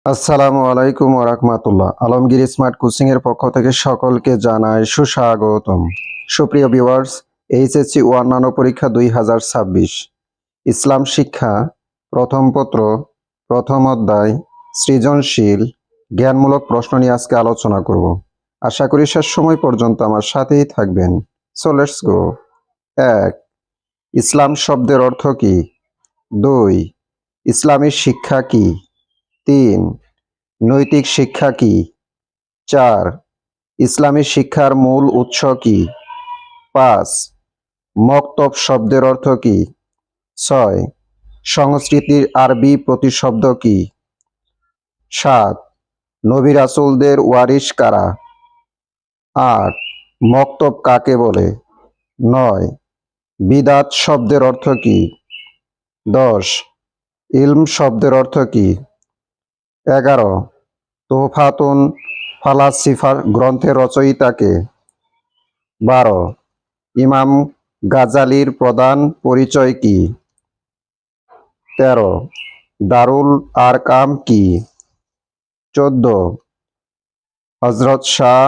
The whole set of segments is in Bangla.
আসসালামু আলাইকুম ওয়া রাহমাতুল্লাহ। আলমগীর স্মার্ট কোচিং এর পক্ষ থেকে সকলকে জানাই সুস্বাগতম। সুপ্রিয় ভিউয়ার্স, এইচএসসি অন্যান্য পরীক্ষা 2026 ইসলাম শিক্ষা প্রথম পত্র প্রথম অধ্যায় সৃজনশীল জ্ঞানমূলক প্রশ্ন নিয়ে আজকে আলোচনা করব। আশা করি শেষ সময় পর্যন্ত আমার সাথেই থাকবেন। So let's go. 1. ইসলাম শব্দের অর্থ কি? 2. ইসলামী শিক্ষা কি? 3. নৈতিক শিক্ষা কি? 4. ইসলামী শিক্ষার মূল উৎস কি? 5. মক্তব শব্দের অর্থ কি? 6. সংস্কৃতির আরবি প্রতিশব্দ কি? 7. নবী রাসূলদের ওয়ারিশ কারা? 8. মক্তব কাকে বলে? 9. বিদআত শব্দের অর্থ কি? 10. ইলম শব্দের অর্থ কি? 11. তুহফাতুন ফালাসিফা গ্রন্থের রচয়িতা কে? 12. ইমাম গাজ্জালীর প্রধান পরিচয় কি? 13. দারুল আরকাম কি? 14. হযরত শাহ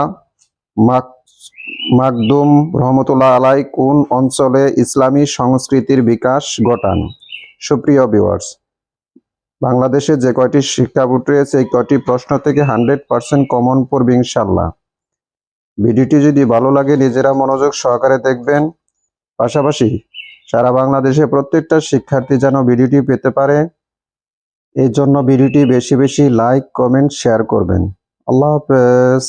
মাকদুম রহমতুল্লাহ আলাই কোন অঞ্চলে ইসলামী সংস্কৃতির বিকাশ ঘটান? সুপ্রিয় ভিউয়ার্স, বাংলাদেশে যে কয়টি শিক্ষা বোর্ড রয়েছে এই কয়টি প্রশ্ন থেকে 100% কমন পড়বে ইনশাআল্লাহ। ভিডিওটি যদি ভালো লাগে নিজেরা মনোযোগ সহকারে দেখবেন, পাশাপাশি সারা বাংলাদেশে প্রত্যেকটা শিক্ষার্থী যেন ভিডিওটি পেতে পারে এই জন্য ভিডিওটি বেশি বেশি লাইক, কমেন্ট, শেয়ার করবেন। আল্লাহ হাফেজ।